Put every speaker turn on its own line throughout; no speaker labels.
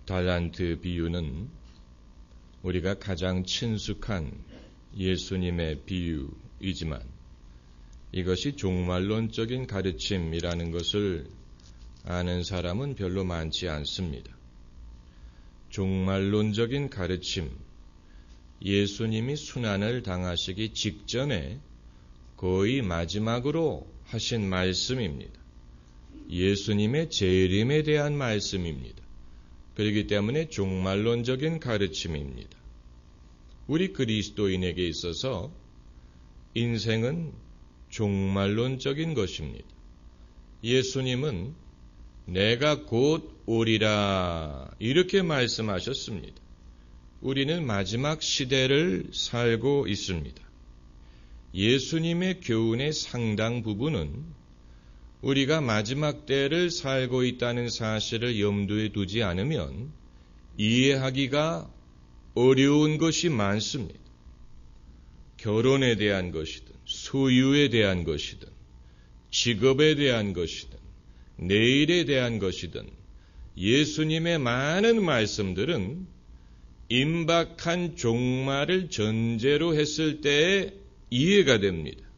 달란트 비유는 우리가 가장 친숙한 예수님의 비유이지만 이것이 종말론적인 가르침이라는 것을 아는 사람은 별로 많지 않습니다. 종말론적인 가르침, 예수님이 순환을 당하시기 직전에 거의 마지막으로 하신 말씀입니다. 예수님의 재림에 대한 말씀입니다. 그렇기 때문에 종말론적인 가르침입니다. 우리 그리스도인에게 있어서 인생은 종말론적인 것입니다. 예수님은 내가 곧 오리라 이렇게 말씀하셨습니다. 우리는 마지막 시대를 살고 있습니다. 예수님의 교훈의 상당 부분은 우리가 마지막 때를 살고 있다는 사실을 염두에 두지 않으면 이해하기가 어려운 것이 많습니다. 결혼에 대한 것이든 소유에 대한 것이든 직업에 대한 것이든 내일에 대한 것이든 예수님의 많은 말씀들은 임박한 종말을 전제로 했을 때에 이해가 됩니다.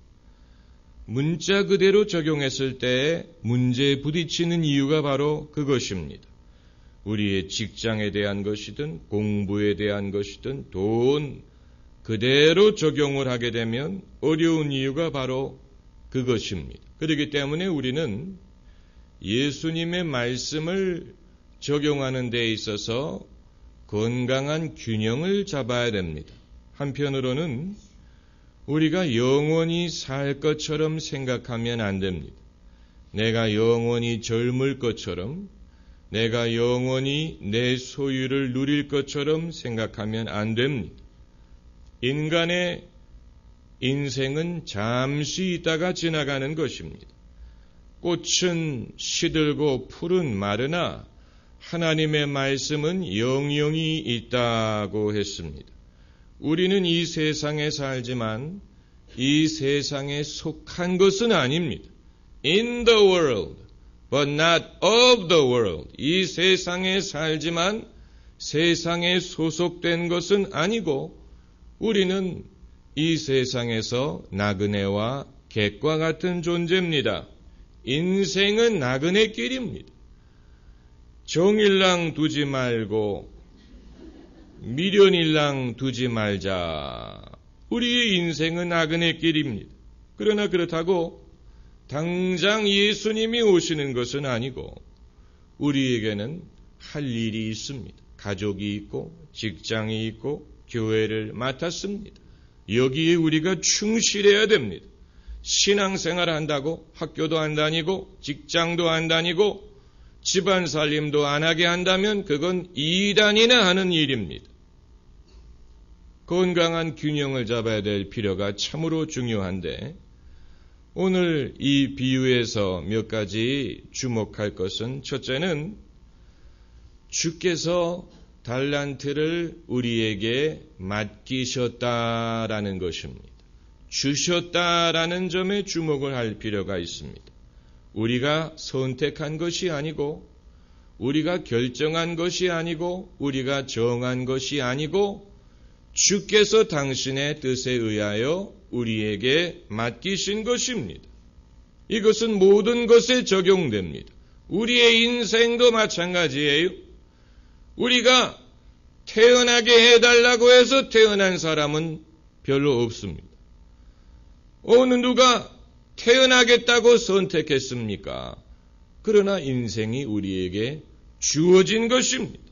문자 그대로 적용했을 때에 문제에 부딪히는 이유가 바로 그것입니다. 우리의 직장에 대한 것이든 공부에 대한 것이든 돈 그대로 적용을 하게 되면 어려운 이유가 바로 그것입니다. 그렇기 때문에 우리는 예수님의 말씀을 적용하는 데 있어서 건강한 균형을 잡아야 됩니다. 한편으로는 우리가 영원히 살 것처럼 생각하면 안 됩니다. 내가 영원히 젊을 것처럼, 내가 영원히 내 소유를 누릴 것처럼 생각하면 안 됩니다. 인간의 인생은 잠시 있다가 지나가는 것입니다. 꽃은 시들고 풀은 마르나 하나님의 말씀은 영영이 있다고 했습니다. 우리는 이 세상에 살지만 이 세상에 속한 것은 아닙니다. In the world, but not of the world. 이 세상에 살지만 세상에 소속된 것은 아니고 우리는 이 세상에서 나그네와 객과 같은 존재입니다. 인생은 나그네 길입니다. 정일랑 두지 말고 미련일랑 두지 말자. 우리의 인생은 나그네 길입니다. 그러나 그렇다고 당장 예수님이 오시는 것은 아니고 우리에게는 할 일이 있습니다. 가족이 있고 직장이 있고 교회를 맡았습니다. 여기에 우리가 충실해야 됩니다. 신앙생활 한다고 학교도 안 다니고 직장도 안 다니고 집안 살림도 안 하게 한다면 그건 이단이나 하는 일입니다. 건강한 균형을 잡아야 될 필요가 참으로 중요한데 오늘 이 비유에서 몇 가지 주목할 것은 첫째는 주께서 달란트를 우리에게 맡기셨다라는 것입니다. 주셨다라는 점에 주목을 할 필요가 있습니다. 우리가 선택한 것이 아니고 우리가 결정한 것이 아니고 우리가 정한 것이 아니고 주께서 당신의 뜻에 의하여 우리에게 맡기신 것입니다. 이것은 모든 것에 적용됩니다. 우리의 인생도 마찬가지예요. 우리가 태어나게 해달라고 해서 태어난 사람은 별로 없습니다. 어느 누가 태어나겠다고 선택했습니까? 그러나 인생이 우리에게 주어진 것입니다.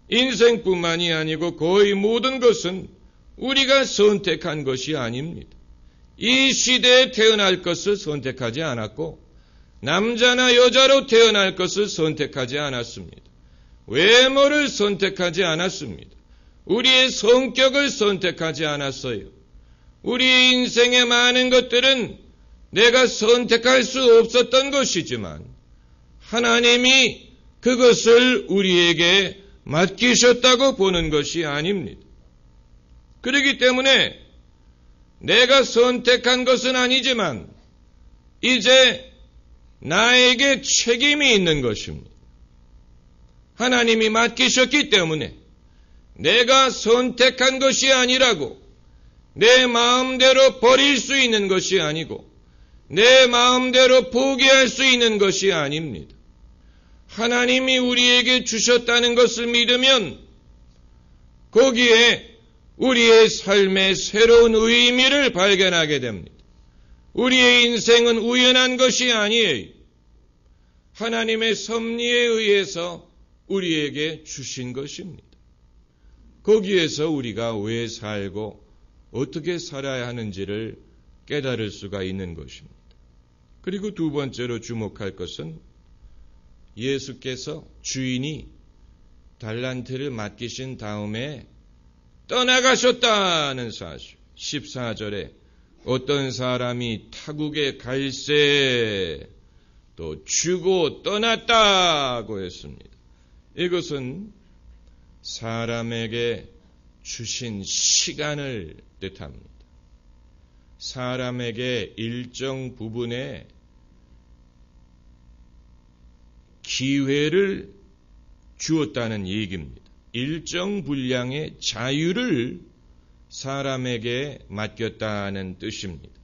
인생뿐만이 아니고 거의 모든 것은 우리가 선택한 것이 아닙니다. 이 시대에 태어날 것을 선택하지 않았고 남자나 여자로 태어날 것을 선택하지 않았습니다. 외모를 선택하지 않았습니다. 우리의 성격을 선택하지 않았어요. 우리의 인생의 많은 것들은 내가 선택할 수 없었던 것이지만 하나님이 그것을 우리에게 맡기셨다고 보는 것이 아닙니다. 그렇기 때문에 내가 선택한 것은 아니지만 이제 나에게 책임이 있는 것입니다. 하나님이 맡기셨기 때문에 내가 선택한 것이 아니라고 내 마음대로 버릴 수 있는 것이 아니고 내 마음대로 포기할 수 있는 것이 아닙니다. 하나님이 우리에게 주셨다는 것을 믿으면 거기에 우리의 삶의 새로운 의미를 발견하게 됩니다. 우리의 인생은 우연한 것이 아니에요. 하나님의 섭리에 의해서 우리에게 주신 것입니다. 거기에서 우리가 왜 살고 어떻게 살아야 하는지를 깨달을 수가 있는 것입니다. 그리고 두 번째로 주목할 것은 예수께서 주인이 달란트를 맡기신 다음에 떠나가셨다는 사실. 14절에 어떤 사람이 타국에 갈새 또 주고 떠났다고 했습니다. 이것은 사람에게 주신 시간을 뜻합니다. 사람에게 일정 부분의 기회를 주었다는 얘기입니다. 일정 분량의 자유를 사람에게 맡겼다는 뜻입니다.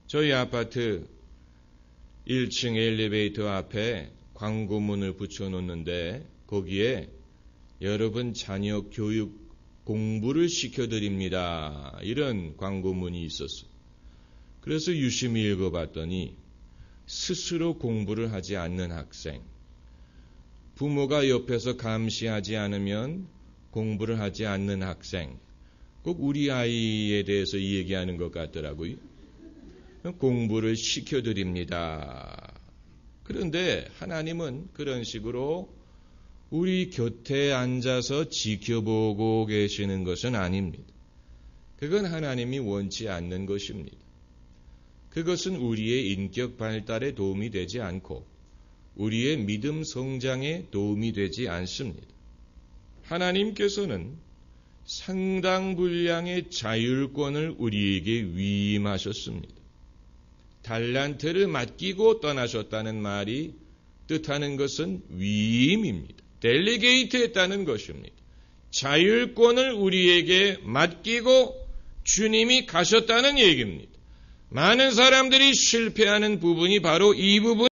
저희 아파트 1층 엘리베이터 앞에 광고문을 붙여놓는데 거기에 여러분 자녀 교육 공부를 시켜드립니다. 이런 광고문이 있었어요. 그래서 유심히 읽어봤더니 스스로 공부를 하지 않는 학생, 부모가 옆에서 감시하지 않으면 공부를 하지 않는 학생, 꼭 우리 아이에 대해서 얘기하는 것 같더라고요. 공부를 시켜드립니다. 그런데 하나님은 그런 식으로 우리 곁에 앉아서 지켜보고 계시는 것은 아닙니다. 그건 하나님이 원치 않는 것입니다. 그것은 우리의 인격 발달에 도움이 되지 않고 우리의 믿음 성장에 도움이 되지 않습니다. 하나님께서는 상당 분량의 자율권을 우리에게 위임하셨습니다. 달란트를 맡기고 떠나셨다는 말이 뜻하는 것은 위임입니다. 델리게이트 했다는 것입니다. 자율권을 우리에게 맡기고 주님이 가셨다는 얘기입니다. 많은 사람들이 실패하는 부분이 바로 이 부분